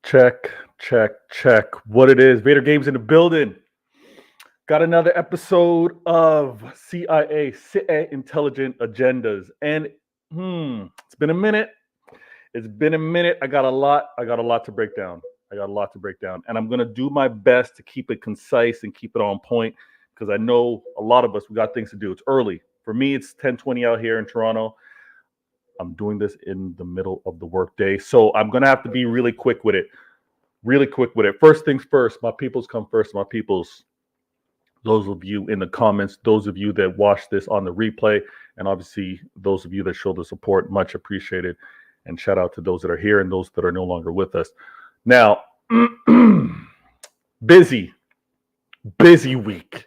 Check, check, check. What it is. Vader Games in the building. Got another episode of CIA, City Intelligent Agendas. And it's been a minute. It's been a minute. I got a lot to break down. And I'm going to do my best to keep it concise and keep it on point because I know a lot of us, we got things to do. It's early. For me, it's 10:20 out here in Toronto. I'm doing this in the middle of the workday. So I'm going to have to be really quick with it. First things first, my peoples come first. My peoples, those of you in the comments, those of you that watch this on the replay, and obviously those of you that show the support, much appreciated. And shout out to those that are here and those that are no longer with us. Now, busy week.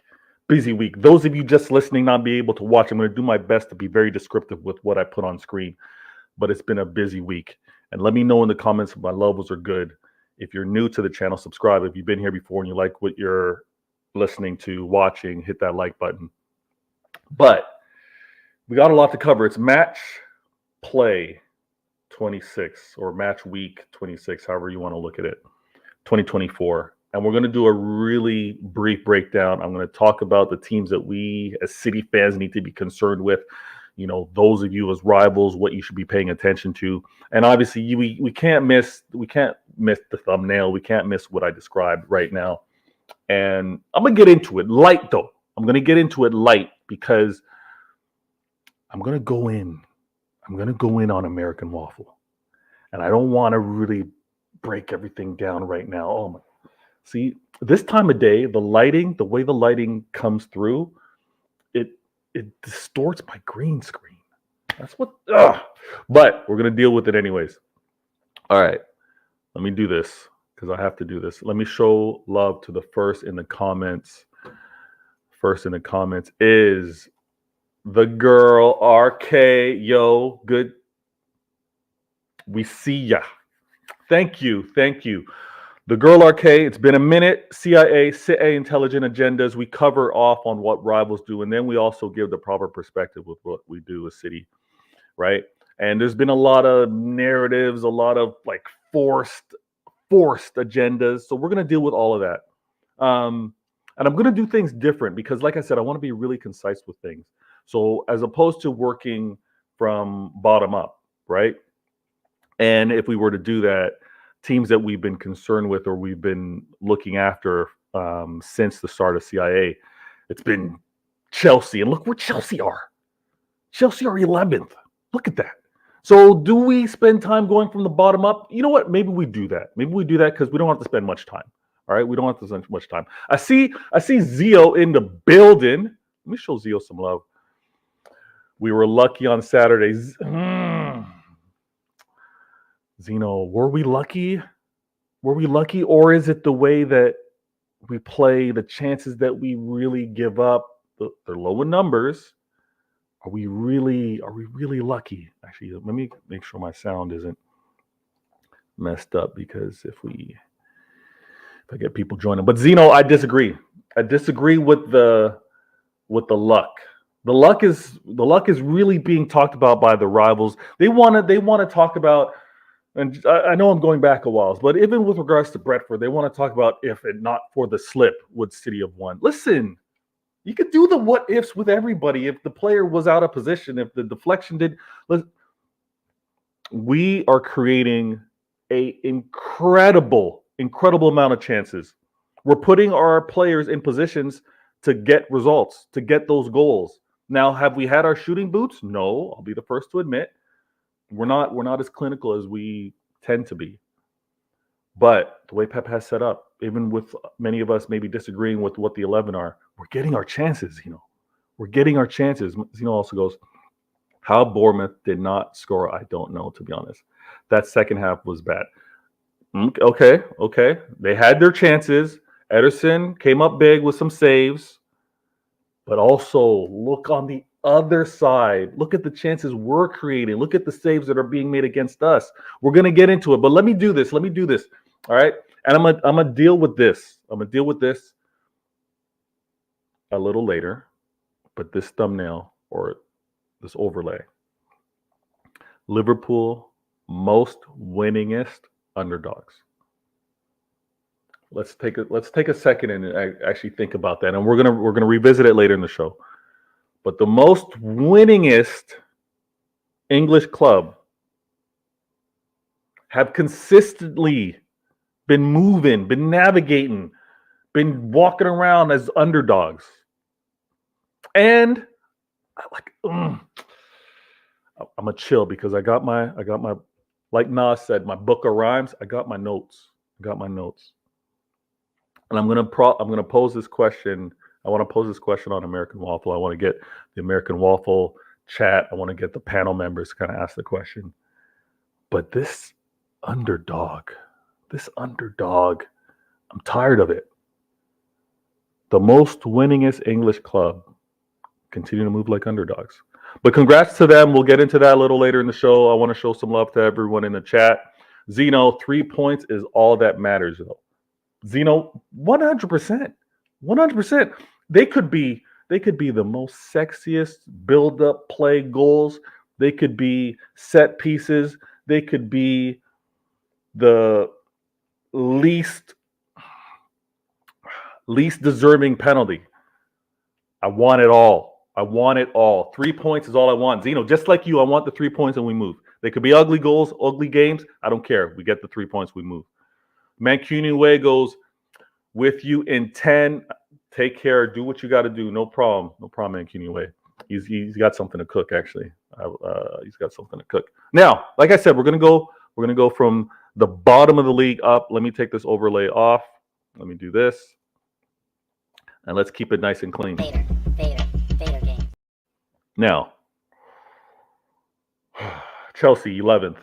Those of you just listening, not be able to watch, I'm going to do my best to be very descriptive with what I put on screen. But it's been a busy week. And let me know in the comments if my levels are good. If you're new to the channel, subscribe. If you've been here before and you like what you're listening to, watching, hit that like button. But we got a lot to cover. It's match play 26 or match week 26, however you want to look at it, 2024. And we're going to do a really brief breakdown. I'm going to talk about the teams that we as City fans need to be concerned with. You know, those of you as rivals, what you should be paying attention to. And obviously, we can't miss the thumbnail. We can't miss what I described right now. And I'm going to get into it light, though. I'm going to get into it light because I'm going to go in. I'm going to go in on American Waffle. And I don't want to really break everything down right now. Oh, my. See, this time of day, the way the lighting comes through, it distorts my green screen. That's what. But we're gonna deal with it anyways. All right, let me do this because I have to do this. Let me show love to the first in the comments. First in the comments is the girl RK. Yo, good. We see ya. Thank you. The girl RK, it's been a minute. CIA intelligent agendas. We cover off on what rivals do, and then we also give the proper perspective with what we do as City, right? And there's been a lot of narratives, a lot of like forced agendas. So we're gonna deal with all of that. And I'm gonna do things different because, like I said, I want to be really concise with things. So as opposed to working from bottom up, right? And if we were to do that, teams that we've been concerned with or we've been looking after since the start of CIA, it's been Chelsea. And look where Chelsea are. Chelsea are 11th. Look at that. So do we spend time going from the bottom up? You know what? Maybe we do that. Maybe we do that because we don't have to spend much time. All right? We don't have to spend much time. I see Zio in the building. Let me show Zio some love. We were lucky on Saturdays. Zeno, were we lucky? Were we lucky? Or is it the way that we play, the chances that we really give up? They're low in numbers. Are we really lucky? Actually, let me make sure my sound isn't messed up because if I get people joining. But Zeno, I disagree. I disagree with the luck. The luck is really being talked about by the rivals. They want to talk about. And I know I'm going back a while, but even with regards to Brentford, they want to talk about if it not for the slip, would City have won? Listen, you could do the what ifs with everybody. If the player was out of position, if the deflection did, we are creating a incredible amount of chances. We're putting our players in positions to get results, to get those goals. Now, have we had our shooting boots? No, I'll be the first to admit. We're not as clinical as we tend to be. But the way Pep has set up, even with many of us maybe disagreeing with what the 11 are, we're getting our chances, We're getting our chances. Zeno also goes, how Bournemouth did not score, I don't know, to be honest. That second half was bad. Okay. They had their chances. Ederson came up big with some saves. But also look on the other side. Look at the chances we're creating. Look at the saves that are being made against us. We're going to get into it, but let me do this. All right? And I'm going to deal with this. I'm going to deal with this a little later, but this thumbnail or this overlay. Liverpool most winningest underdogs. Let's take a second and actually think about that, and we're gonna revisit it later in the show. But the most winningest English club have consistently been moving, been navigating, been walking around as underdogs. And I'm a chill because I got my like Nas said, my book of rhymes. I got my notes. And I'm gonna pose this question. I want to pose this question on American Waffle. I want to get the American Waffle chat. I want to get the panel members to kind of ask the question. But this underdog, I'm tired of it. The most winningest English club continue to move like underdogs. But congrats to them. We'll get into that a little later in the show. I want to show some love to everyone in the chat. Zeno, 3 points is all that matters, though. Zeno, 100%. They could be the most sexiest build-up play goals. They could be set pieces. They could be the least deserving penalty. I want it all. 3 points is all I want. Zeno, just like you, I want the 3 points and we move. They could be ugly goals, ugly games. I don't care. We get the 3 points, we move. Mancunian goes with you in 10. Take care. Do what you got to do. No problem, Mancunian. He's got something to cook, actually. He's got something to cook. Now, like I said, we're gonna go from the bottom of the league up. Let me take this overlay off. Let me do this. And let's keep it nice and clean. Vader game. Now, Chelsea, 11th.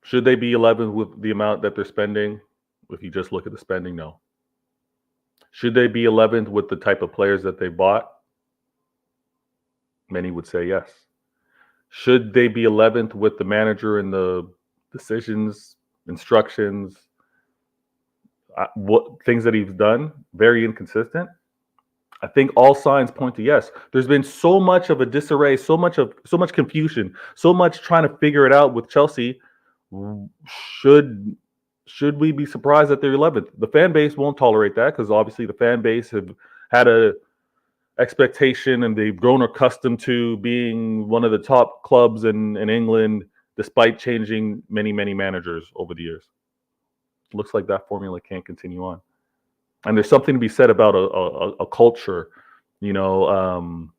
Should they be 11th with the amount that they're spending? If you just look at the spending, no. Should they be 11th with the type of players that they bought? Many would say yes. Should they be 11th with the manager and the decisions, instructions, what things that he's done? Very inconsistent. I think all signs point to yes. There's been so much of a disarray, so much confusion, so much trying to figure it out with Chelsea. Should we be surprised that they're 11th? The fan base won't tolerate that because obviously the fan base have had a expectation and they've grown accustomed to being one of the top clubs in England, despite changing many managers over the years. It looks like that formula can't continue on. And there's something to be said about a culture, even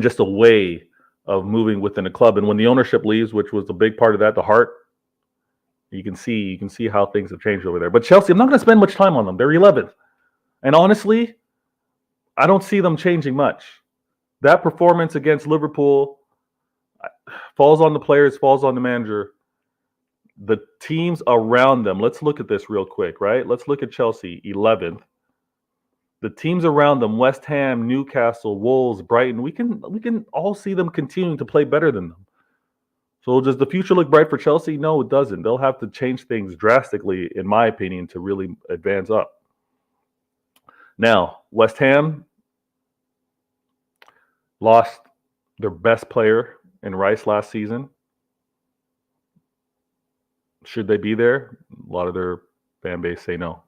just a way of moving within a club. And when the ownership leaves, which was a big part of that, the heart, you can see how things have changed over there. But Chelsea, I'm not going to spend much time on them. They're 11th. And honestly, I don't see them changing much. That performance against Liverpool falls on the players, falls on the manager. The teams around them, let's look at this real quick, right? Let's look at Chelsea, 11th. The teams around them, West Ham, Newcastle, Wolves, Brighton, we can all see them continuing to play better than them. So does the future look bright for Chelsea? No, it doesn't. They'll have to change things drastically, in my opinion, to really advance up. Now, West Ham lost their best player in Rice last season. Should they be there? A lot of their fan base say no.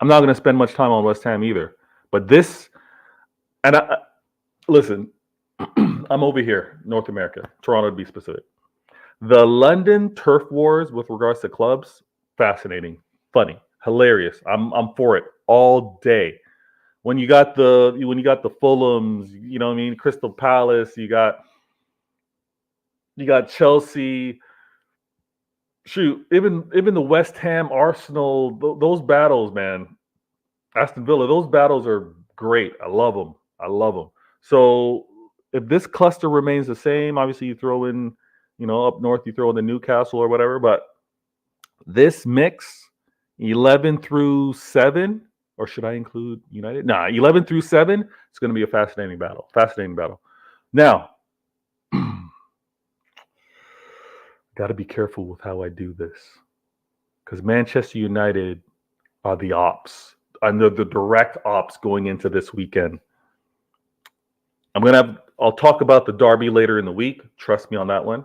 I'm not going to spend much time on West Ham either. But this, and listen, I'm over here, North America, Toronto to be specific. The London turf wars with regards to clubs, fascinating, funny, hilarious. I'm for it all day. When you got the Fulhams, Crystal Palace, you got Chelsea. Shoot, even the West Ham, Arsenal, those battles, man. Aston Villa, those battles are great. I love them. So if this cluster remains the same, obviously you throw in, up north, you throw in the Newcastle or whatever. But this mix, 11 through 7, or should I include United? Nah, 11 through 7, it's going to be a fascinating battle. Now, got to be careful with how I do this, because Manchester United are the ops. And the direct ops going into this weekend. I'll talk about the derby later in the week. Trust me on that one.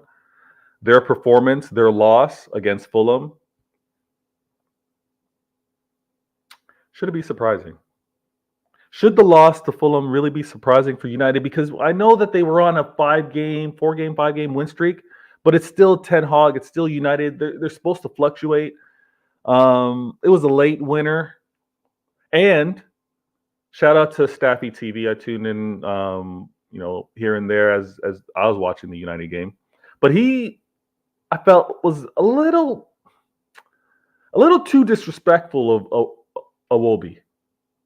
Their performance, their loss against Fulham, should it be surprising? Should the loss to Fulham really be surprising for United? Because I know that they were on a 5-game win streak, but it's still Ten Hag. It's still United. They're supposed to fluctuate. It was a late winner. And shout out to Staffy TV. I tuned in, here and there as I was watching the United game. But I felt, was a little too disrespectful of Iwobi.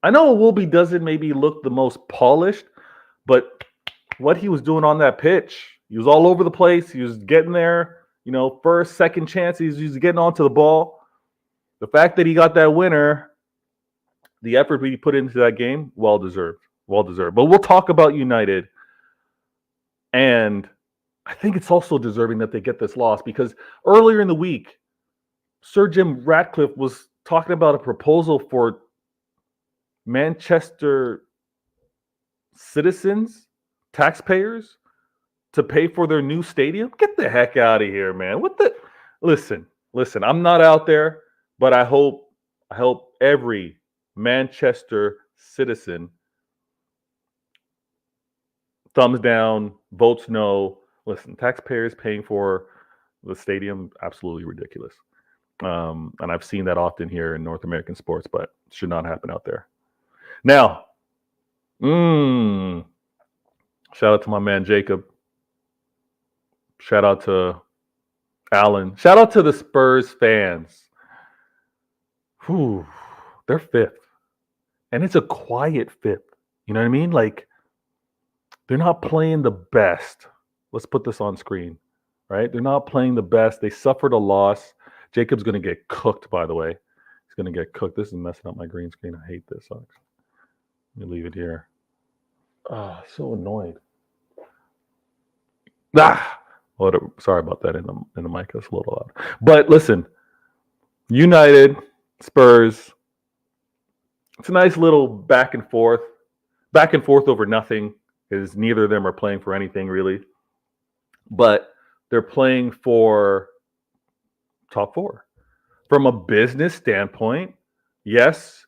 I know Iwobi doesn't maybe look the most polished, but what he was doing on that pitch, he was all over the place. He was getting there, first, second chance. He was getting onto the ball. The fact that he got that winner, the effort we put into that game, well deserved. But we'll talk about United. And I think it's also deserving that they get this loss, because earlier in the week, Sir Jim Ratcliffe was talking about a proposal for Manchester citizens, taxpayers, to pay for their new stadium. Get the heck out of here, man. Listen, I'm not out there, but I hope every Manchester citizen thumbs down, votes no. Listen, taxpayers paying for the stadium, absolutely ridiculous. And I've seen that often here in North American sports, but it should not happen out there. Now, shout out to my man Jacob. Shout out to Alan. Shout out to the Spurs fans. Whew, they're fifth. And it's a quiet fifth. You know what I mean? Like, they're not playing the best. Let's put this on screen, right? They're not playing the best. They suffered a loss. Jacob's going to get cooked, by the way. He's going to get cooked. This is messing up my green screen. I hate this. Let me leave it here. Ah, so annoyed. Sorry about that in the mic. That's a little loud. But listen, United, Spurs. It's a nice little back and forth over nothing, because neither of them are playing for anything really. But they're playing for top four. From a business standpoint, yes,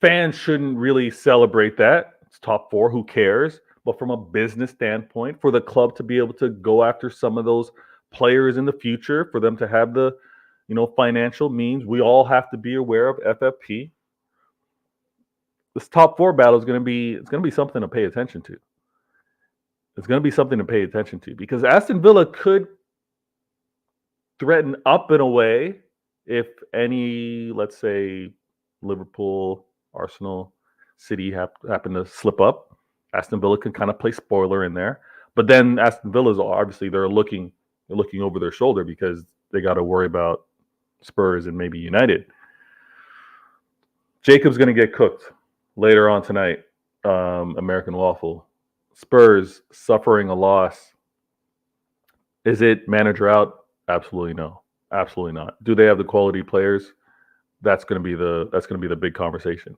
fans shouldn't really celebrate that. It's top four. Who cares? But from a business standpoint, for the club to be able to go after some of those players in the future, for them to have the, financial means, we all have to be aware of FFP. This top four battle is going to be something to pay attention to. It's going to be something to pay attention to, because Aston Villa could threaten up and away if any, let's say, Liverpool, Arsenal, City happen to slip up. Aston Villa can kind of play spoiler in there, but then Aston Villa is obviously they're looking over their shoulder, because they got to worry about Spurs and maybe United. Jacob's going to get cooked later on tonight. American Waffle. Spurs suffering a loss. Is it manager out? Absolutely no. Absolutely not. Do they have the quality players? That's going to be the big conversation.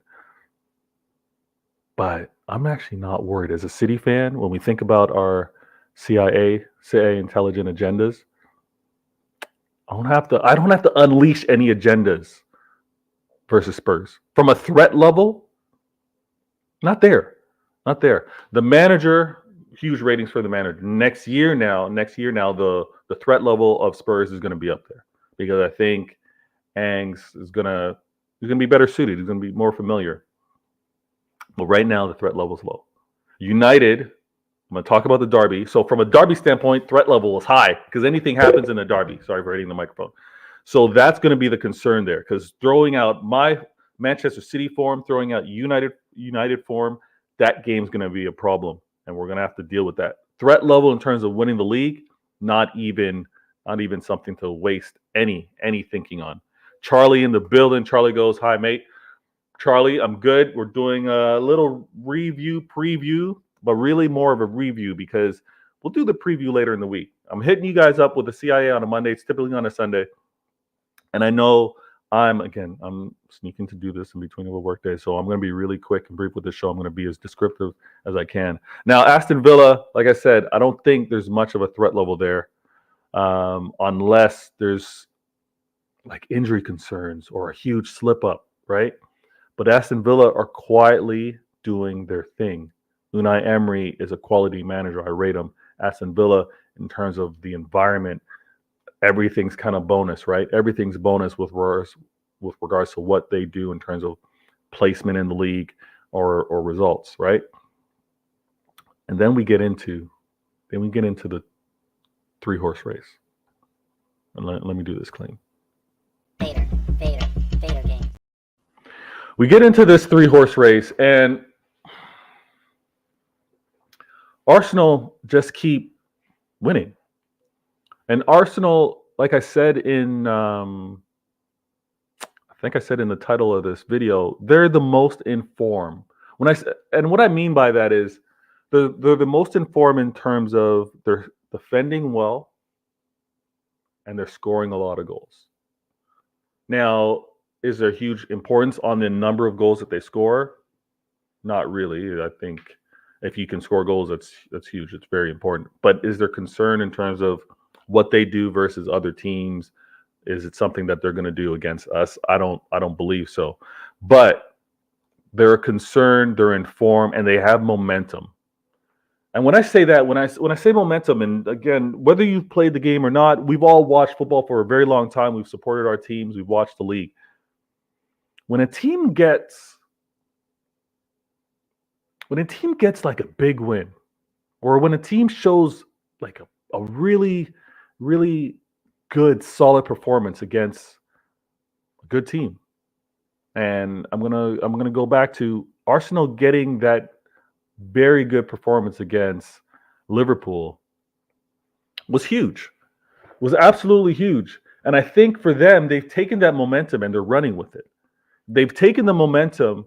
But I'm actually not worried. As a City fan, when we think about our CIA intelligent agendas, I don't have to unleash any agendas versus Spurs. From a threat level, not there. The manager, huge ratings for the manager. Next year now, the threat level of Spurs is going to be up there, because I think Angs he's going to be better suited. He's going to be more familiar. But right now, the threat level is low. United, I'm going to talk about the derby. So from a derby standpoint, threat level is high, because anything happens in a derby. Sorry for hitting the microphone. So that's going to be the concern there, because throwing out my Manchester City form, throwing out United form, that game's going to be a problem, and we're going to have to deal with that. Threat level in terms of winning the league, not even something to waste any thinking on. Charlie in the building. Charlie goes, "Hi, mate." Charlie, I'm good. We're doing a little preview, but really more of a review, because we'll do the preview later in the week. I'm hitting you guys up with the CIA on a Monday. It's typically on a Sunday. And I know I'm sneaking to do this in between of a work day, so I'm going to be really quick and brief with this show. I'm going to be as descriptive as I can. Now, Aston Villa, like I said, I don't think there's much of a threat level there, unless there's like injury concerns or a huge slip up, right? But Aston Villa are quietly doing their thing. Unai Emery is a quality manager. I rate him. Aston Villa, in terms of the environment, everything's kind of bonus, right? Everything's bonus with regards to what they do in terms of placement in the league or results, right? And then we get into the 3-horse race. And let me do this clean. Vader game. We get into this 3-horse race, and Arsenal just keep winning. And Arsenal, like I said I think I said in the title of this video, they're the most informed. And what I mean by that is they're the most informed in terms of they're defending well and they're scoring a lot of goals. Now, is there huge importance on the number of goals that they score? Not really. I think if you can score goals, that's huge. It's very important. But is there concern in terms of what they do versus other teams? Is it something that they're going to do against us? I don't believe so. But they're concerned, they're informed, and they have momentum. And when I say that, when I say momentum, and again, whether you've played the game or not, we've all watched football for a very long time. We've supported our teams. We've watched the league. When a team gets like a big win, or when a team shows like a really, really good, solid performance against a good team, And I'm gonna go back to Arsenal getting that very good performance against Liverpool was huge. Was absolutely huge. And I think for them, they've taken that momentum and they're running with it. They've taken the momentum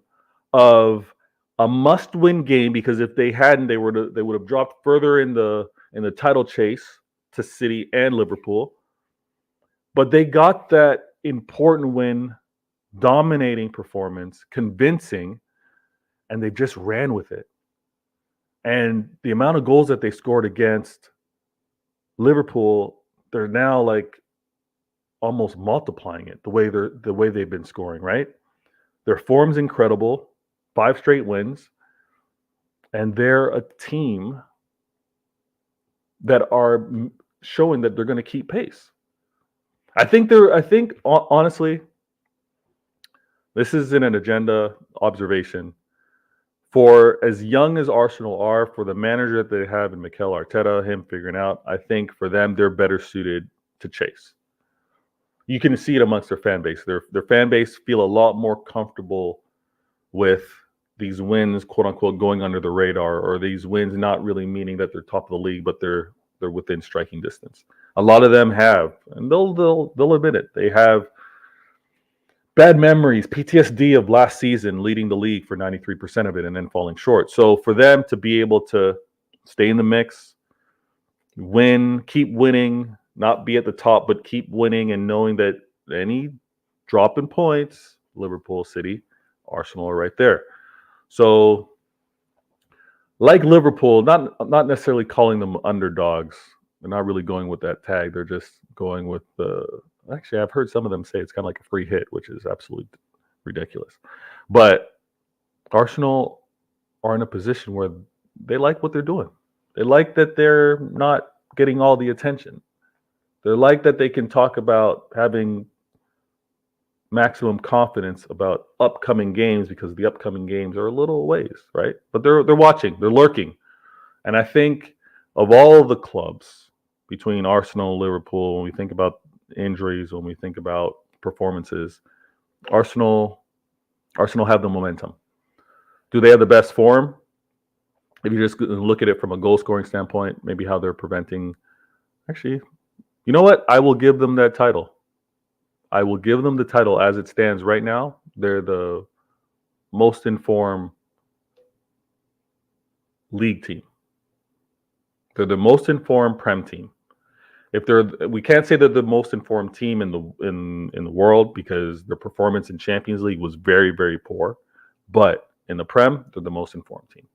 of a must-win game because if they hadn't, they would have dropped further in the title chase to City and Liverpool. But they got that important win, dominating performance, convincing, and they just ran with it. And the amount of goals that they scored against Liverpool, they're now like almost multiplying it the way they've been scoring, right? Their form's incredible, 5 straight wins, and they're a team that are showing that they're going to keep pace. I think honestly, this isn't an agenda observation. For as young as Arsenal are, for the manager that they have in Mikel Arteta, him figuring out, I think for them, they're better suited to chase. You can see it amongst their fan base. Their fan base feel a lot more comfortable with these wins, quote unquote, going under the radar, or these wins not really meaning that they're top of the league, but they're within striking distance. A lot of them have, and they'll admit it. They have bad memories, PTSD of last season leading the league for 93% of it and then falling short. So for them to be able to stay in the mix, win, keep winning, not be at the top, but keep winning and knowing that any drop in points, Liverpool, City, Arsenal are right there. So like Liverpool, not necessarily calling them underdogs. They're not really going with that tag. They're just going with actually, I've heard some of them say it's kind of like a free hit, which is absolutely ridiculous. But Arsenal are in a position where they like what they're doing. They like that they're not getting all the attention. They're like that they can talk about having maximum confidence about upcoming games because the upcoming games are a little ways, right? But they're watching, they're lurking. And I think of all the clubs between Arsenal and Liverpool, when we think about injuries, when we think about performances, Arsenal have the momentum. Do they have the best form? If you just look at it from a goal scoring standpoint, maybe how they're preventing. Actually, you know what? I will give them that title. I will give them the title as it stands right now. They're the most informed league team. They're the most informed Prem team. We can't say they're the most informed team in the world because their performance in Champions League was very, very poor. But in the Prem, they're the most informed team.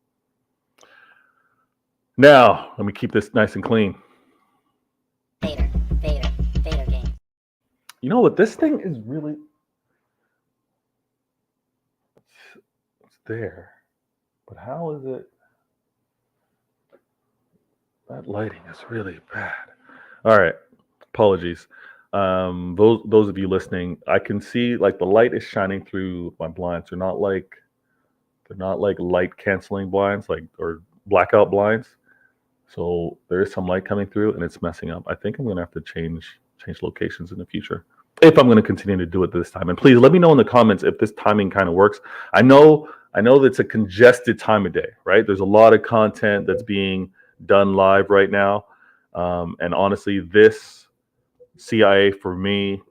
Now, let me keep this nice and clean. Vader game. You know what? This thing is really... It's there. But how is it... That lighting is really bad. All right. Apologies. Those of you listening, I can see like the light is shining through my blinds. They're not like light canceling blinds, or blackout blinds. So there is some light coming through and it's messing up. I think I'm gonna have to change locations in the future if I'm gonna continue to do it this time. And please let me know in the comments if this timing kind of works. I know that it's a congested time of day, right? There's a lot of content that's being done live right now. And honestly, this CIA for me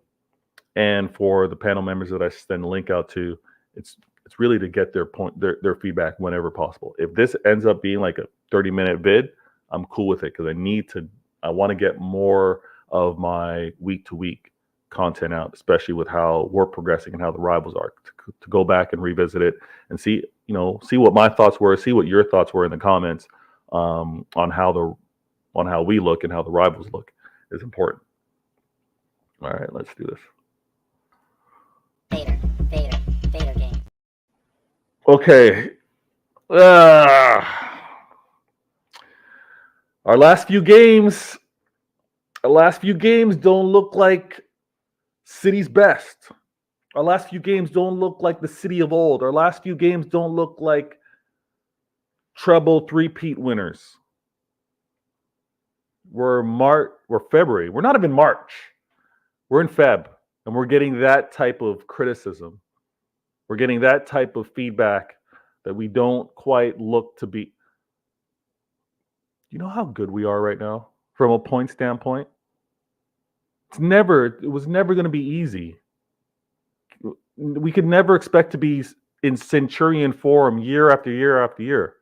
and for the panel members that I send the link out to, it's really to get their feedback whenever possible. If this ends up being like a 30-minute vid, I'm cool with it because I want to get more of my week-to-week content out, especially with how we're progressing and how the rivals are, to go back and revisit it and see what my thoughts were, see what your thoughts were in the comments on how we look and how the rivals look is important. All right, let's do this. Vader game. Okay. Our last few games don't look like City's best. Our last few games don't look like the City of old. Our last few games don't look like treble three-peat winners. We're February. We're not even March. We're in Feb, and we're getting that type of criticism. We're getting that type of feedback that we don't quite look to be. You know how good we are right now from a point standpoint? It was never going to be easy. We could never expect to be in Centurion form year after year after year.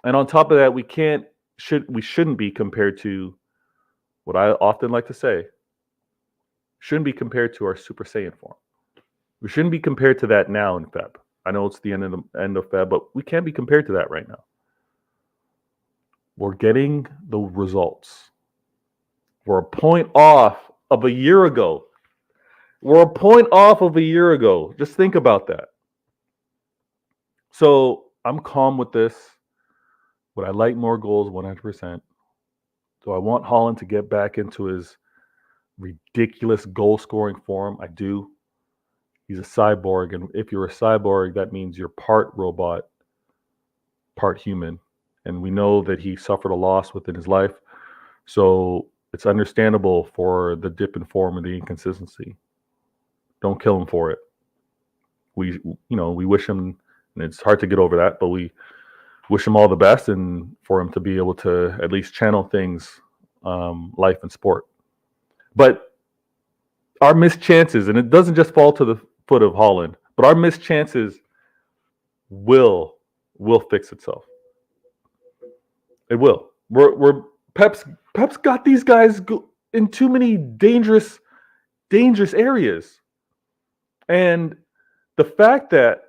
And on top of that, we shouldn't be compared to what I often like to say, shouldn't be compared to our Super Saiyan form. We shouldn't be compared to that now in Feb. I know it's the end of Feb, but we can't be compared to that right now. We're getting the results. We're a point off of a year ago. Just think about that. So I'm calm with this. Would I like more goals? 100%. Do I want Haaland to get back into his ridiculous goal-scoring form? I do. He's a cyborg, and if you're a cyborg, that means you're part robot, part human. And we know that he suffered a loss within his life, so it's understandable for the dip in form and the inconsistency. Don't kill him for it. We wish him, and it's hard to get over that, but we wish him all the best, and for him to be able to at least channel things, life and sport. But our missed chances, and it doesn't just fall to the foot of Haaland, but our missed chances will fix itself. It will. Pep's got these guys in too many dangerous areas, and the fact that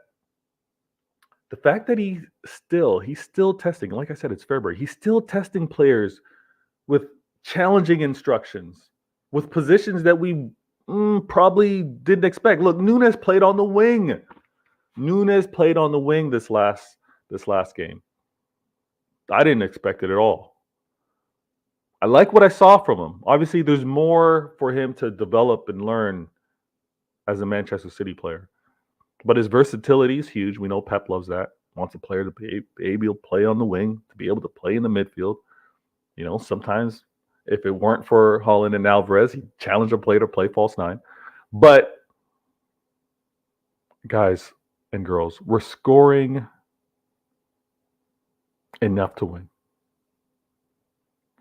he's still testing. Like I said, it's February. He's still testing players with challenging instructions, with positions that we probably didn't expect. Look, Nunes played on the wing. This last game. I didn't expect it at all. I like what I saw from him. Obviously, there's more for him to develop and learn as a Manchester City player. But his versatility is huge. We know Pep loves that. Wants a player to be able to play on the wing, to be able to play in the midfield. You know, sometimes if it weren't for Haaland and Alvarez, he'd challenge a player to play false nine. But guys and girls, we're scoring enough to win.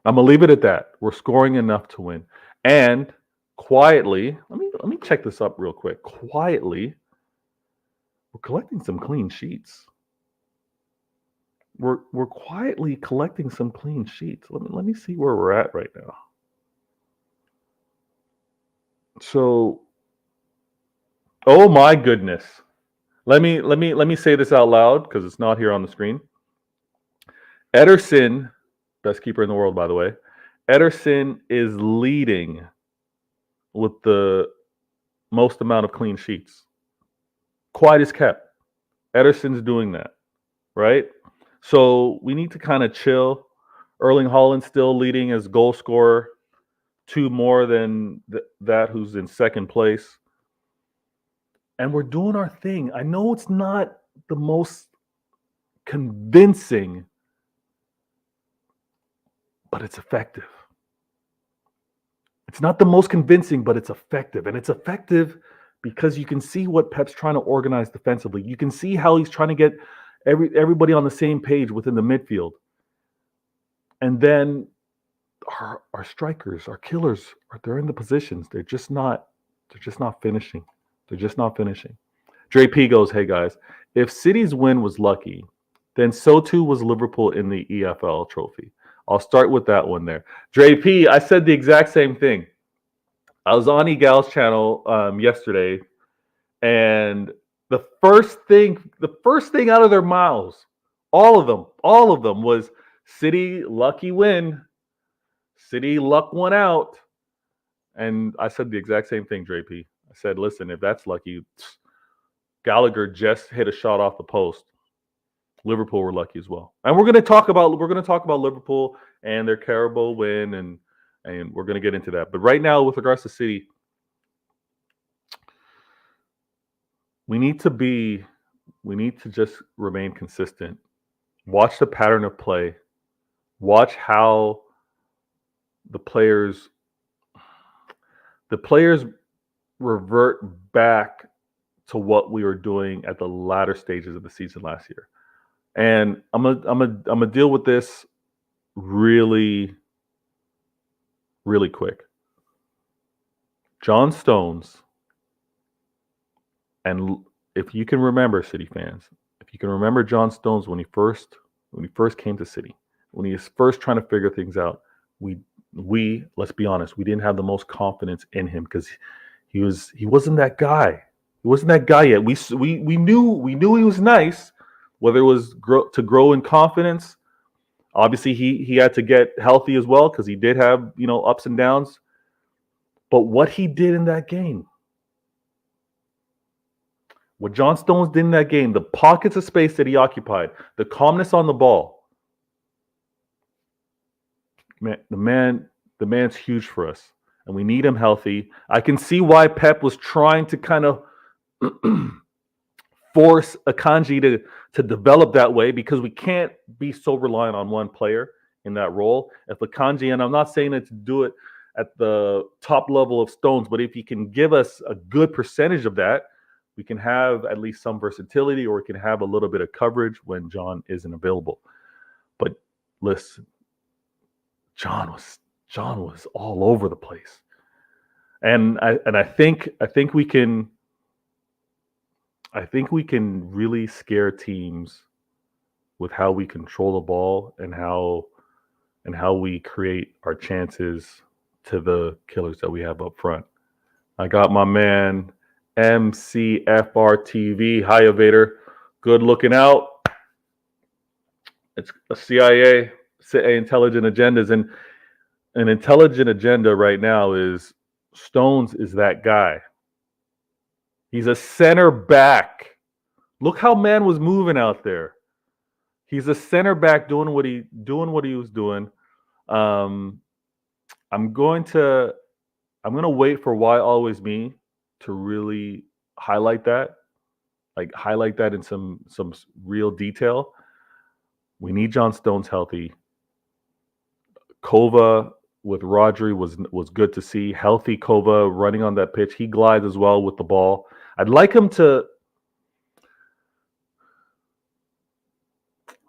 I'm gonna leave it at that. We're scoring enough to win. And quietly, let me check this up real quick. Quietly, we're collecting some clean sheets. We're quietly collecting some clean sheets. Let me see where we're at right now. So, oh my goodness. Let me say this out loud because it's not here on the screen. Ederson, best keeper in the world, by the way. Ederson is leading with the most amount of clean sheets. Quiet as kept. Ederson's doing that, right? So we need to kind of chill. Erling Haaland still leading as goal scorer, 2 more than that who's in second place. And we're doing our thing. I know it's not the most convincing, but it's effective. It's not the most convincing, but it's effective. And it's effective because you can see what Pep's trying to organize defensively. You can see how he's trying to get everybody on the same page within the midfield. And then our strikers, our killers, they're in the positions. They're just not finishing. Dre P goes, hey guys, if City's win was lucky, then so too was Liverpool in the EFL trophy. I'll start with that one there. Dre P, I said the exact same thing. I was on Egal's channel yesterday, and the first thing out of their mouths, all of them was City lucky win. City luck one out. And I said the exact same thing, Dre P. I said, listen, if that's lucky, Gallagher just hit a shot off the post. Liverpool were lucky as well. And we're going to talk about Liverpool and their Carabao win, and we're going to get into that. But right now, with regards to City, we need to just remain consistent. Watch the pattern of play. Watch how the players revert back to what we were doing at the latter stages of the season last year. And I'm gonna deal with this really, really quick. John Stones, and if you can remember, City fans, if you can remember John Stones when he first came to City, when he was first trying to figure things out, we let's be honest, we didn't have the most confidence in him because he wasn't that guy. He wasn't that guy yet. We knew he was nice, whether it was to grow in confidence. Obviously, he had to get healthy as well because he did have ups and downs. But what he did in that game, what John Stones did in that game, the pockets of space that he occupied, the calmness on the ball, man, the man's huge for us, and we need him healthy. I can see why Pep was trying to kind of force Akanji to develop that way, because we can't be so reliant on one player in that role. If Akanji, and I'm not saying that to do it at the top level of Stones, but if he can give us a good percentage of that, we can have at least some versatility, or we can have a little bit of coverage when John isn't available. But listen, John was all over the place, and I think we can really scare teams with how we control the ball and how we create our chances to the killers that we have up front. I got my man MCFRTV. Hi, Evader. Good looking out. It's a CIA intelligent agendas, and an intelligent agenda right now is Stones is that guy. He's a center back. Look how man was moving out there. He's a center back doing what he was doing. I'm going to wait for Why Always Me to really highlight that in some real detail. We need John Stones healthy. Kova with Rodri was good to see. Healthy Kova running on that pitch. He glides as well with the ball. I'd like him to.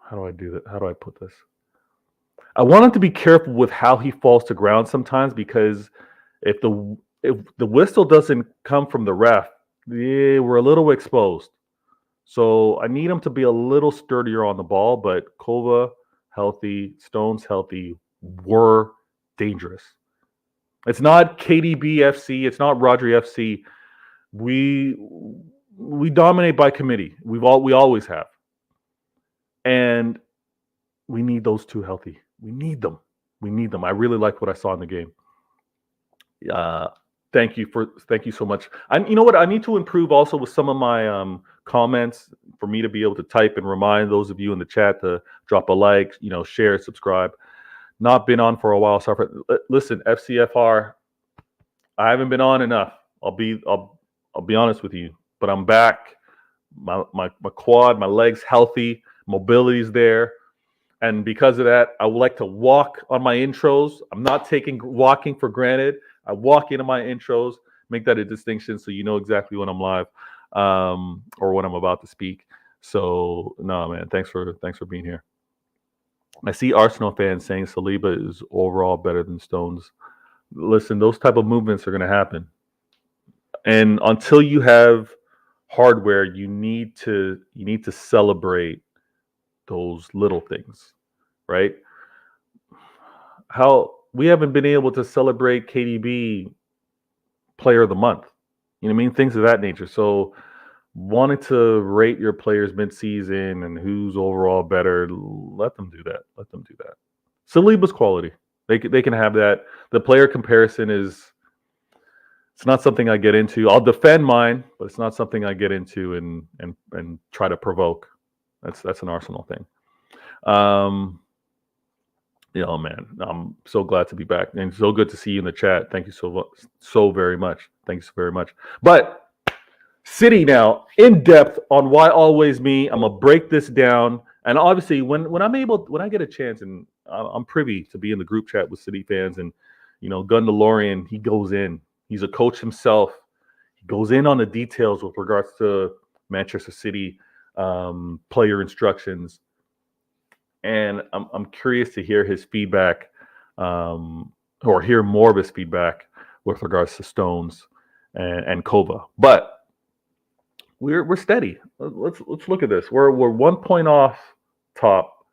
How do I do that? How do I put this? I want him to be careful with how he falls to ground sometimes, because if the whistle doesn't come from the ref, we're a little exposed. So I need him to be a little sturdier on the ball. But Kova healthy, Stones healthy, were dangerous. It's not KDB FC. It's not Rodri FC. We dominate by committee. We always have, and we need those two healthy. We need them. I really like what I saw in the game. Thank you so much. You know what? I need to improve also with some of my comments for me to be able to type and remind those of you in the chat to drop a like, share, subscribe. Not been on for a while. Sorry. Listen, FCFR, I haven't been on enough. I'll be honest with you, but I'm back. My quad, my legs healthy, mobility's there. And because of that, I would like to walk on my intros. I'm not taking walking for granted. I walk into my intros, make that a distinction so you know exactly when I'm live or when I'm about to speak. So, no, man, thanks for being here. I see Arsenal fans saying Saliba is overall better than Stones. Listen, those type of movements are going to happen. And until you have hardware, you need to celebrate those little things, right? How we haven't been able to celebrate KDB player of the month. You know what I mean? Things of that nature. So wanting to rate your players mid-season and who's overall better, let them do that. Saliba's quality. They can have that. The player comparison it's not something I get into. I'll defend mine, but it's not something I get into and try to provoke. That's an Arsenal thing. Man, I'm so glad to be back and so good to see you in the chat. Thank you so very much. Thank you so very much. But City now in depth on Why Always Me. I'm gonna break this down, and obviously when I get a chance, and I'm privy to be in the group chat with City fans, and Gun DeLorean, he goes in. He's a coach himself. He goes in on the details with regards to Manchester City player instructions. And I'm curious to hear his feedback, or hear more of his feedback with regards to Stones and Kova. But we're steady. Let's look at this. We're 1 point off top.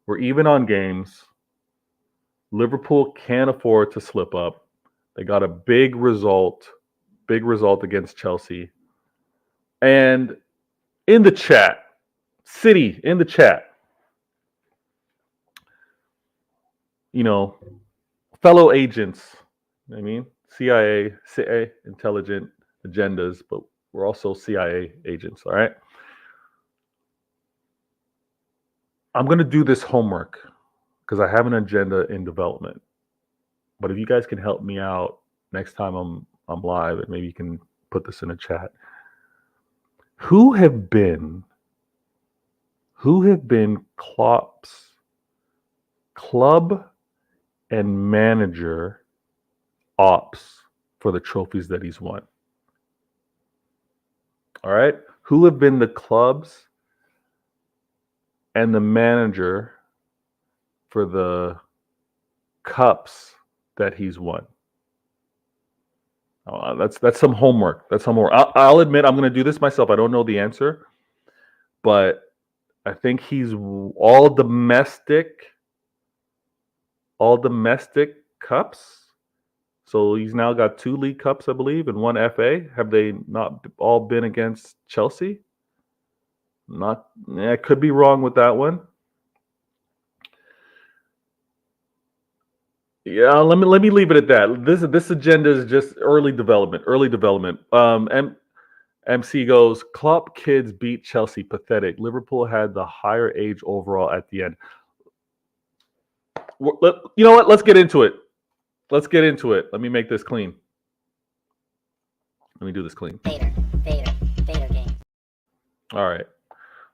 We're even on games. Liverpool can't afford to slip up. They got a big result against Chelsea. And in the chat, City in the chat, fellow agents, CIA intelligent agendas, but we're also CIA agents, all right? I'm going to do this homework because I have an agenda in development. But if you guys can help me out next time I'm live, and maybe you can put this in a chat. Who have been Klopp's club and manager ops for the trophies that he's won? All right. Who have been the clubs and the manager for the cups that he's won? That's some homework. I'll admit I'm going to do this myself. I don't know the answer, but I think he's all domestic cups. So he's now got 2 league cups, I believe, and 1 FA. Have they not all been against Chelsea? I could be wrong with that one. Yeah, let me leave it at that. This agenda is just early development. MC goes, Klopp kids beat Chelsea, pathetic. Liverpool had the higher age overall at the end. You know what? Let's get into it. Let me make this clean. Let me do this clean. Vader game. All right.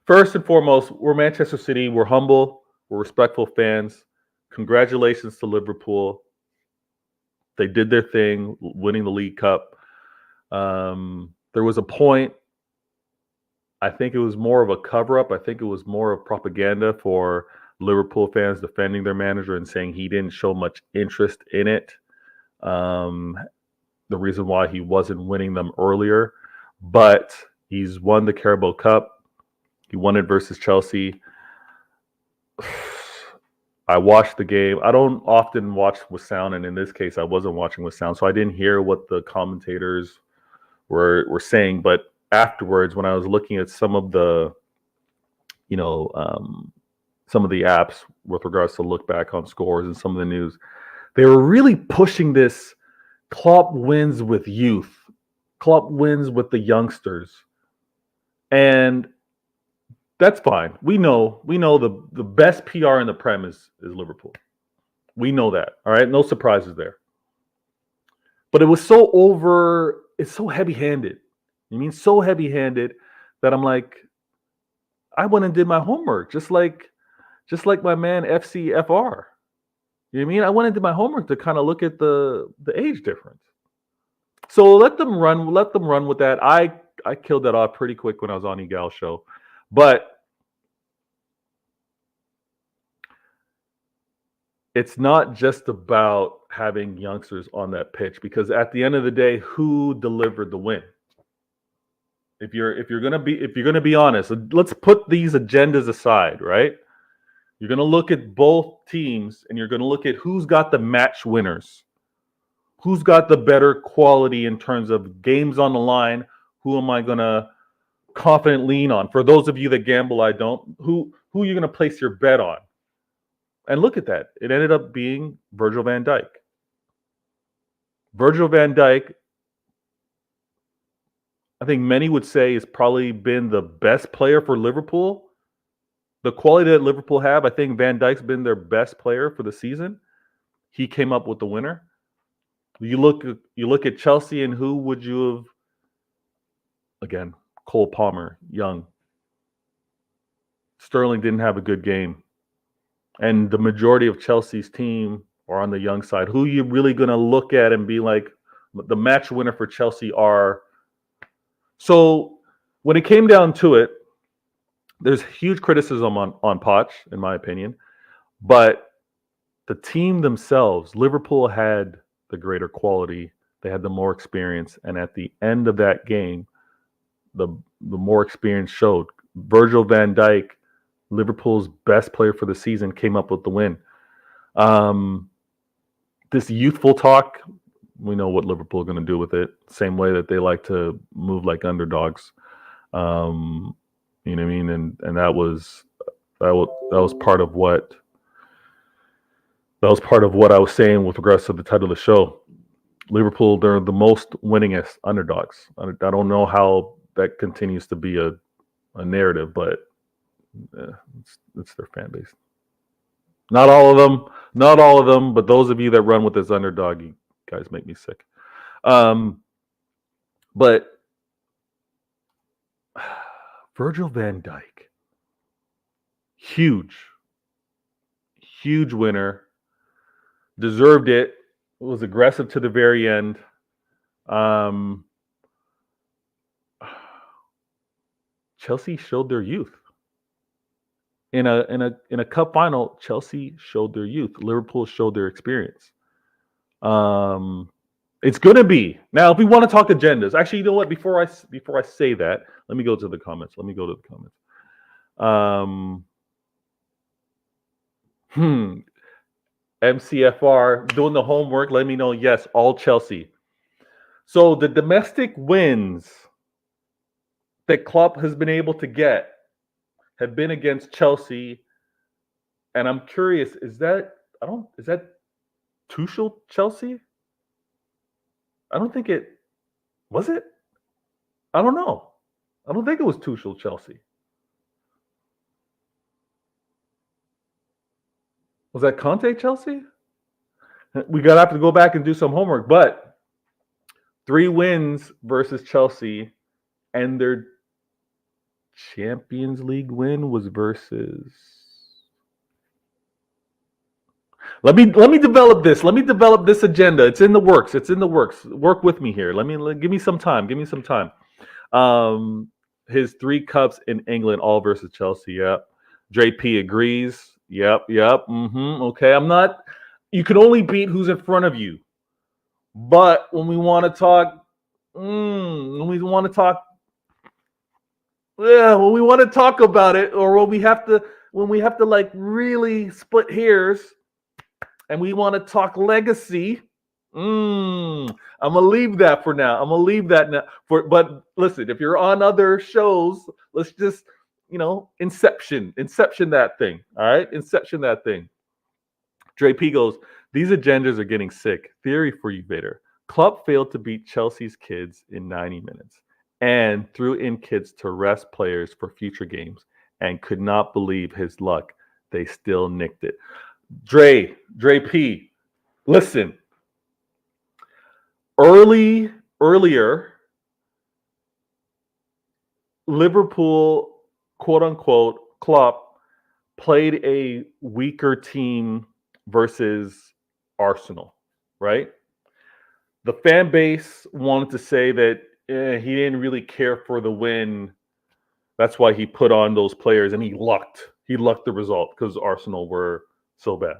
First and foremost, we're Manchester City. We're humble. We're respectful fans. Congratulations to Liverpool. They did their thing, winning the League Cup. There was a point, I think it was more of a cover-up. I think it was more of propaganda for Liverpool fans defending their manager and saying he didn't show much interest in it. The reason why he wasn't winning them earlier. But he's won the Carabao Cup. He won it versus Chelsea. I watched the game. I don't often watch with sound, and in this case, I wasn't watching with sound, so I didn't hear what the commentators were saying. But afterwards, when I was looking at some of the, some of the apps with regards to look back on scores and some of the news, they were really pushing this Klopp wins with youth. Klopp wins with the youngsters. And that's fine. We know the best PR in the Prem is Liverpool. We know that. All right. No surprises there. But it was it's so heavy-handed. So heavy-handed that I'm like, I went and did my homework, just like my man FCFR. You know what I mean? I went and did my homework to kind of look at the age difference. So let them run with that. I killed that off pretty quick when I was on Egal's show. But it's not just about having youngsters on that pitch, because at the end of the day, who delivered the win? If you're gonna be honest, let's put these agendas aside, right? You're gonna look at both teams and you're gonna look at who's got the match winners, who's got the better quality in terms of games on the line. Who am I gonna confident lean on? For those of you that gamble, I don't. Who are you going to place your bet on? And look at that. It ended up being Virgil van Dijk. Virgil van Dijk, I think many would say, has probably been the best player for Liverpool. The quality that Liverpool have, I think Van Dijk's been their best player for the season. He came up with the winner. You look at Chelsea, and who would you have? Again, Cole Palmer, young. Sterling didn't have a good game. And the majority of Chelsea's team are on the young side. Who are you really going to look at and be like, the match winner for Chelsea are So when it came down to it, there's huge criticism on Poch, in my opinion, but the team themselves, Liverpool had the greater quality, they had the more experience, and at the end of that game, the more experience showed. Virgil van Dijk, Liverpool's best player for the season, came up with the win. This youthful talk, we know what Liverpool are going to do with it. Same way that they like to move like underdogs. You know what I mean? And that was part of what I was saying with regards to the title of the show. Liverpool, they're the most winningest underdogs. I don't know how that continues to be a narrative, but it's their fan base. Not all of them, but those of you that run with this underdog, you guys make me sick. But Virgil van Dijk, huge winner, deserved it. Was aggressive to the very end. Chelsea showed their youth. In a cup final, Chelsea showed their youth. Liverpool showed their experience. It's gonna be now. If we want to talk agendas, actually, you know what? Before I say that, let me go to the comments. MCFR doing the homework. Let me know. Yes, all Chelsea. So the domestic wins that Klopp has been able to get have been against Chelsea, and I'm curious: is that Tuchel Chelsea? I don't think it was it. I don't know. I don't think it was Tuchel Chelsea. Was that Conte Chelsea? We gotta have to go back and do some homework. But 3 wins versus Chelsea, and their Champions League win was versus. Let me develop this. Let me develop this agenda. It's in the works. Work with me here. Give me some time. His 3 cups in England, all versus Chelsea. Yep. Dre P agrees. Yep. Okay. You can only beat who's in front of you. But when we want to talk, when we want to talk about it, or when we have to like really split hairs, and we want to talk legacy, I'm gonna leave that for now. But listen, if you're on other shows, let's just inception that thing. All right, inception that thing. Dre P goes, these agendas are getting sick. Theory for you, Vader. Klopp failed to beat Chelsea's kids in 90 minutes and threw in kids to rest players for future games and could not believe his luck. They still nicked it. Dre P, listen. Earlier, Liverpool, quote unquote, Klopp played a weaker team versus Arsenal, right? The fan base wanted to say that he didn't really care for the win. That's why he put on those players, and he lucked the result because Arsenal were so bad.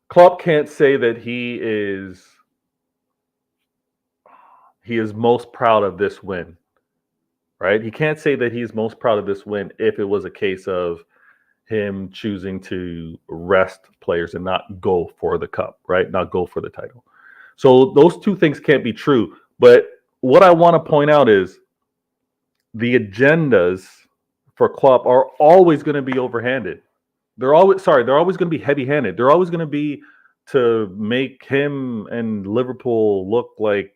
Klopp can't say that he is most proud of this win, right? He can't say that he's most proud of this win if it was a case of him choosing to rest players and not go for the cup, right? Not go for the title. So those 2 things can't be true. But what I want to point out is the agendas for Klopp are always going to be overhanded. They're always going to be heavy-handed. They're always going to be to make him and Liverpool look like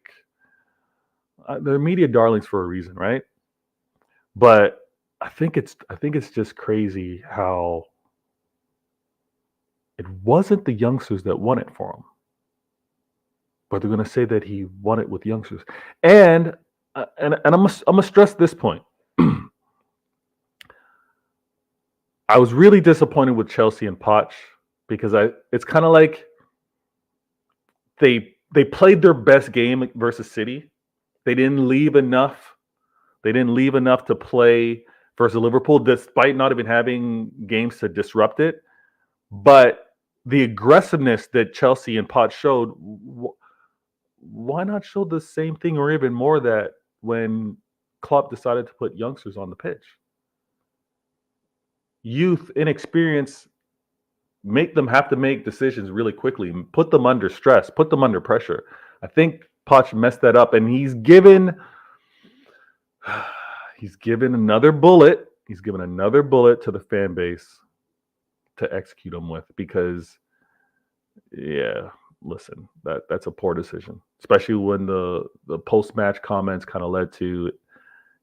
they're media darlings for a reason, right? But I think it's just crazy how it wasn't the youngsters that won it for him, but they're going to say that he won it with youngsters. And I'm gonna stress this point. I was really disappointed with Chelsea and Poch because it's kind of like they they played their best game versus City. They didn't leave enough. They didn't leave enough to play versus Liverpool, despite not even having games to disrupt it. But the aggressiveness that Chelsea and Poch showed, why not show the same thing or even more that when Klopp decided to put youngsters on the pitch? Youth, inexperience, make them have to make decisions really quickly, put them under stress, put them under pressure. I think Poch messed that up, and he's given another bullet. He's given another bullet to the fan base to execute them with, because listen, that's a poor decision, especially when the post-match comments kind of led to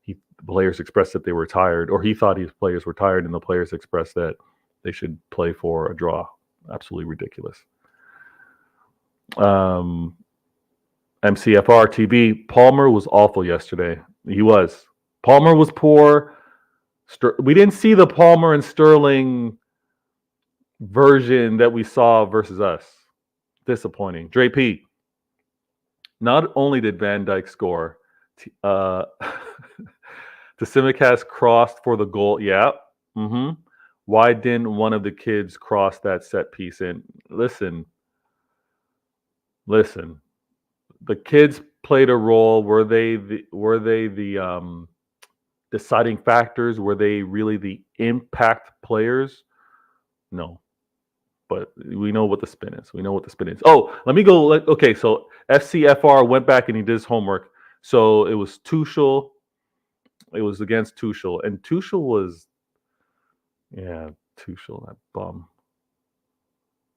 the players expressed that they were tired, or he thought his players were tired, and the players expressed that they should play for a draw. Absolutely ridiculous. MCFR TV, Palmer was awful yesterday. He was. Palmer was poor. We didn't see the Palmer and Sterling version that we saw versus us. Disappointing. Dre P. Not only did Van Dijk score, Tsimikas crossed for the goal. Yeah. Mm-hmm. Why didn't one of the kids cross that set piece in? Listen. The kids played a role. Were they the deciding factors? Were they really the impact players? No. But we know what the spin is. Oh, let me go. Okay, so FCFR went back and he did his homework. So it was Tuchel. It was against Tuchel. And Tuchel was, Tuchel, that bum.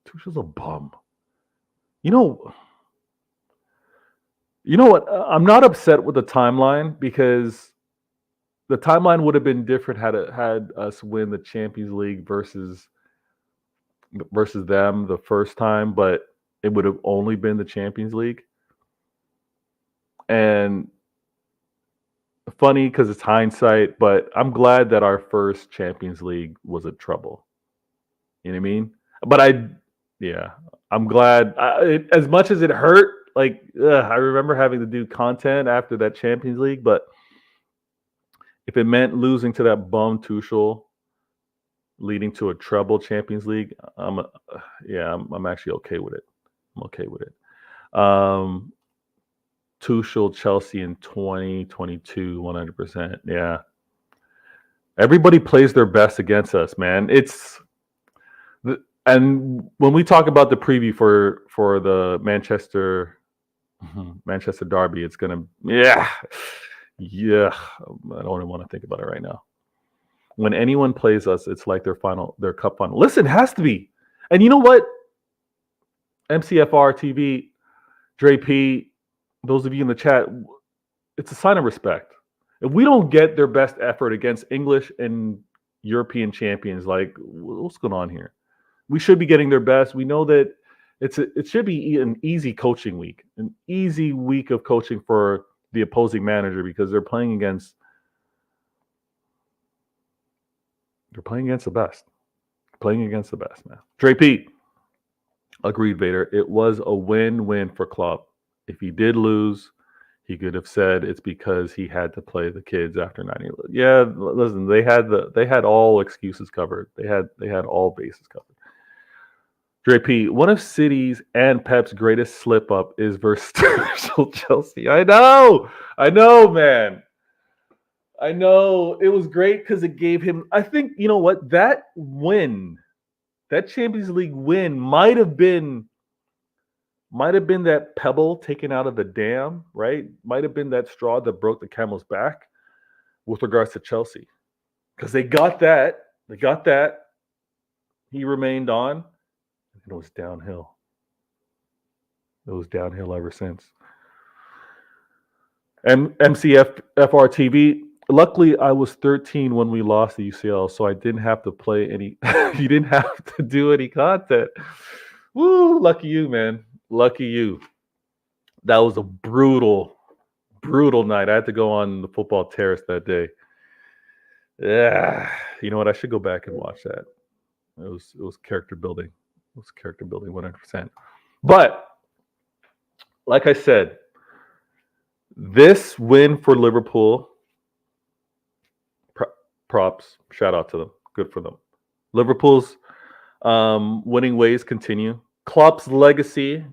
Tuchel's a bum. You know what? I'm not upset with the timeline, because the timeline would have been different had us win the Champions League versus them the first time, but it would have only been the Champions League. And funny because it's hindsight, but I'm glad that our first Champions League was a trouble. You know what I mean? But I'm glad. As much as it hurt, I remember having to do content after that Champions League, but if it meant losing to that bum Tuchel, leading to a treble Champions League, I'm actually okay with it. I'm okay with it. Tuchel, Chelsea in 2022, 100%. Yeah. Everybody plays their best against us, man. And when we talk about the preview for the Manchester derby, it's gonna I don't even want to think about it right now. When anyone plays us, it's like their cup final. Listen, it has to be. And you know what? MCFR TV, Dre P, those of you in the chat, it's a sign of respect. If we don't get their best effort against English and European champions, what's going on here? We should be getting their best. We know that it should be an easy coaching week, an easy week of coaching for the opposing manager, because they're playing against the best. Playing against the best, man. Dre P. Agreed, Vader. It was a win-win for Klopp. If he did lose, he could have said it's because he had to play the kids after 90. Yeah, listen, they had all excuses covered. They had all bases covered. Dre P, one of City's and Pep's greatest slip-up is versus Chelsea. I know, man. I know. It was great because it gave him, I think, you know what? That win, that Champions League win might have been that pebble taken out of the dam, right? Might have been that straw that broke the camel's back with regards to Chelsea. Because they got that. He remained on. And it was downhill. It was downhill ever since. MCFR TV. Luckily, I was 13 when we lost the UCL, so I didn't have to play any. You didn't have to do any content. Woo! Lucky you, man. Lucky you. That was a brutal night. I had to go on the FootballTerrace that day. Yeah, you know what? I should go back and watch that. It was character building. It was character building 100%. But like I said, this win for Liverpool, props, shout out to them. Good for them. Liverpool's winning ways continue. Klopp's legacy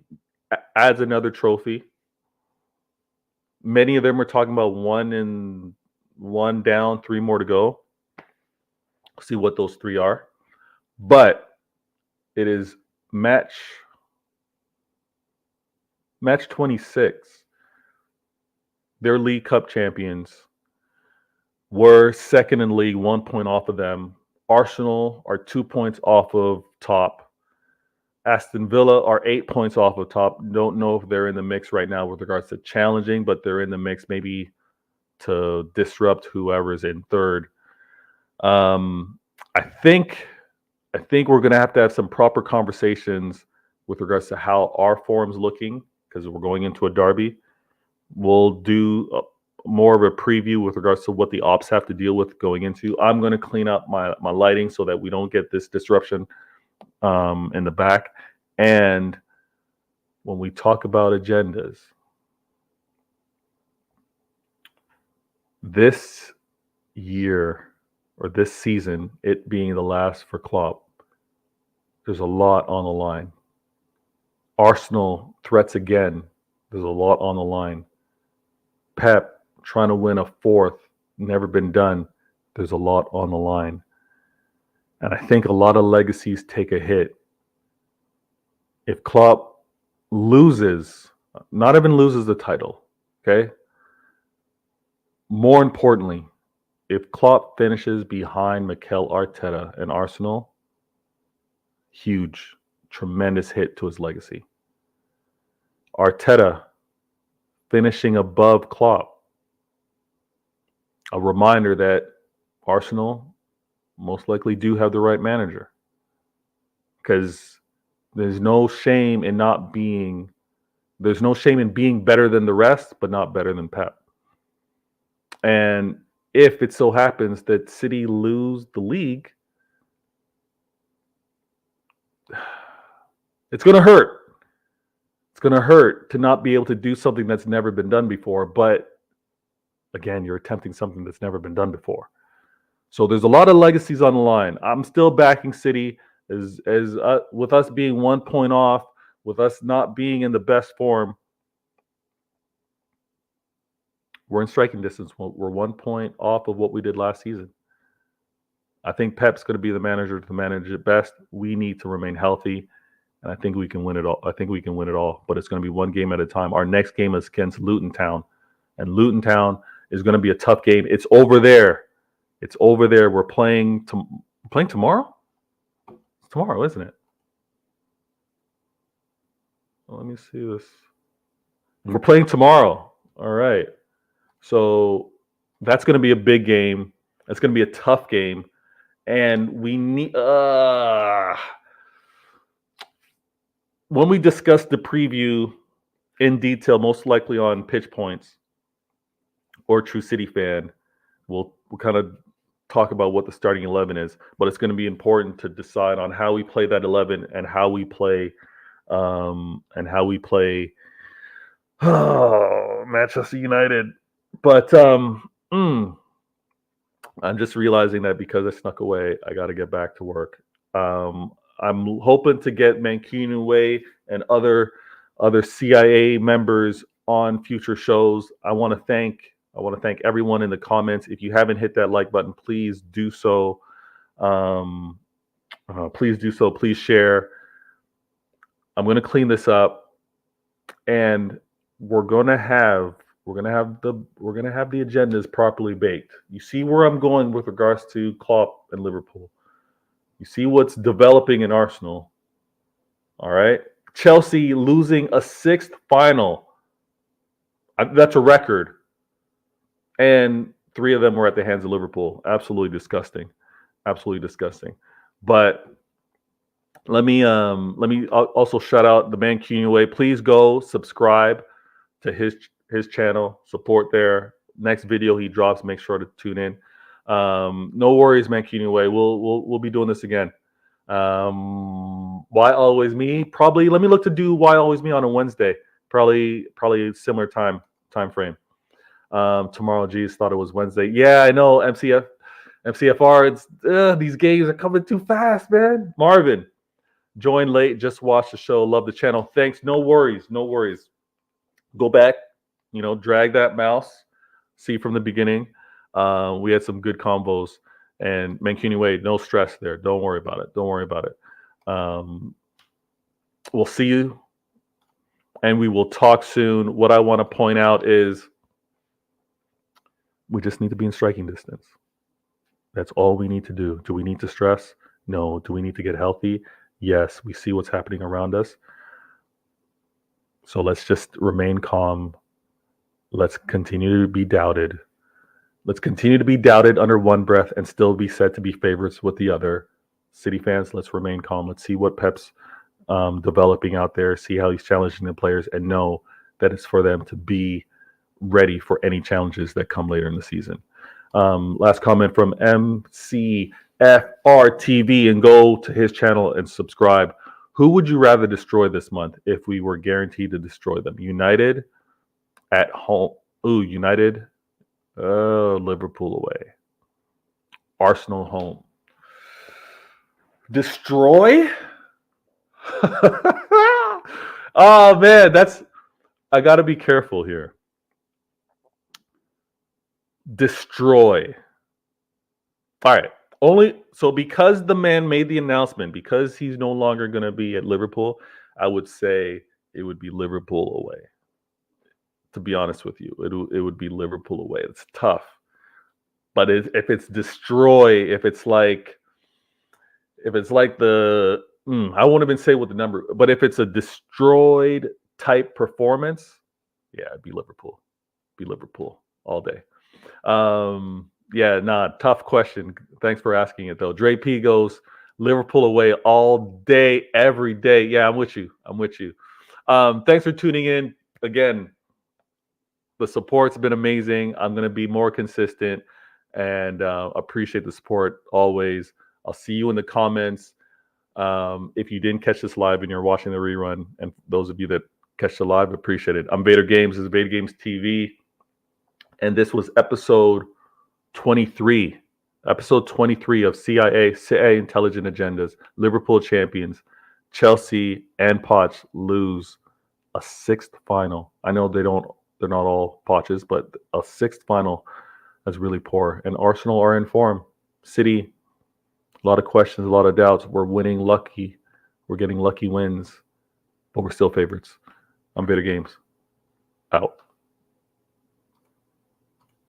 adds another trophy. Many of them are talking about one down, 3 more to go. See what those 3 are. But it is match 26. They're League Cup champions. We're second in league, 1 point off of them. Arsenal are 2 points off of top. Aston Villa are 8 points off of top. Don't know if they're in the mix right now with regards to challenging, but they're in the mix maybe to disrupt whoever's in third. I think we're going to have some proper conversations with regards to how our form's looking, because we're going into a derby. We'll do more of a preview with regards to what the ops have to deal with going into. I'm going to clean up my lighting so that we don't get this disruption in the back. And when we talk about agendas, this year or this season, it being the last for Klopp, there's a lot on the line. Arsenal threats again. There's a lot on the line. Pep trying to win a 4th, never been done. There's a lot on the line. And I think a lot of legacies take a hit. If Klopp loses, not even loses the title, okay? More importantly, if Klopp finishes behind Mikel Arteta and Arsenal, huge, tremendous hit to his legacy. Arteta finishing above Klopp, a reminder that Arsenal most likely do have the right manager, because there's no shame in being better than the rest, but not better than Pep. And if it so happens that City lose the league, it's going to hurt. It's going to hurt to not be able to do something that's never been done before. But again, you're attempting something that's never been done before. So there's a lot of legacies on the line. I'm still backing City as with us being 1 point off, with us not being in the best form. We're in striking distance. We're 1 point off of what we did last season. I think Pep's going to be the manager to manage it best. We need to remain healthy, and I think we can win it all. But it's going to be one game at a time. Our next game is against Luton Town, and Luton Town is going to be a tough game. It's over there. We're playing tomorrow? It's tomorrow, isn't it? Well, let me see this. We're playing tomorrow. All right. So that's going to be a big game. That's going to be a tough game. And we need... when we discuss the preview in detail, most likely on Pitch Points or True City Fan, we'll kind of talk about what the starting 11 is. But it's going to be important to decide on how we play that 11 and how we play... Manchester United. But I'm just realizing that because I snuck away, I got to get back to work. I'm hoping to get Mancuniway and other CIA members on future shows. I want to thank everyone in the comments. If you haven't hit that like button, please do so. Please share. I'm going to clean this up, and we're going to have the agendas properly baked. You see where I'm going with regards to Klopp and Liverpool. You see what's developing in Arsenal. All right. Chelsea losing a 6th final. That's a record. And 3 of them were at the hands of Liverpool. Absolutely disgusting. But let me also shout out the Mancuniway. Please go subscribe to his channel, support there. Next video he drops, make sure to tune in. No worries, Mancuniway. We'll be doing this again. Why always me? Probably. Let me look to do Why Always Me on a Wednesday. Probably similar time frame. Tomorrow, geez, thought it was Wednesday. Yeah, I know. MCFR. It's these games are coming too fast, man. Marvin, joined late. Just watched the show. Love the channel. Thanks. No worries. Go back. Drag that mouse. See from the beginning. We had some good combos. And Mancini Wade, no stress there. Don't worry about it. We'll see you. And we will talk soon. What I want to point out is we just need to be in striking distance. That's all we need to do. Do we need to stress? No. Do we need to get healthy? Yes. We see what's happening around us. So let's just remain calm. Let's continue to be doubted. Let's continue to be doubted under one breath and still be said to be favorites with the other. City fans, let's remain calm. Let's see what Pep's developing out there, see how he's challenging the players, and know that it's for them to be ready for any challenges that come later in the season. Last comment from MCFRTV, and go to his channel and subscribe. Who would you rather destroy this month if we were guaranteed to destroy them? United at home. United. Liverpool away. Arsenal home. Destroy? Oh man, I got to be careful here. Destroy. All right. Because the man made the announcement, because he's no longer going to be at Liverpool, I would say it would be Liverpool away. To be honest with you, it would be Liverpool away. It's tough. But if it's destroy, if it's like the I won't even say what the number, but if it's a destroyed type performance, yeah, it'd be Liverpool. Be Liverpool all day. Tough question. Thanks for asking it though. Dre P goes Liverpool away all day, every day. Yeah, I'm with you. Thanks for tuning in again. The support's been amazing. I'm going to be more consistent and appreciate the support always. I'll see you in the comments. If you didn't catch this live and you're watching the rerun, and those of you that catch the live, appreciate it. I'm Vader Games. This is Vader Games TV. And this was episode 23. Episode 23 of CIA Intelligent Agendas. Liverpool Champions. Chelsea and Poch lose a sixth final. I know they're not all Poches, but a sixth final is really poor. And Arsenal are in form. City, a lot of questions, a lot of doubts. We're winning lucky. We're getting lucky wins, but we're still favorites. I'm Vader Games. Out.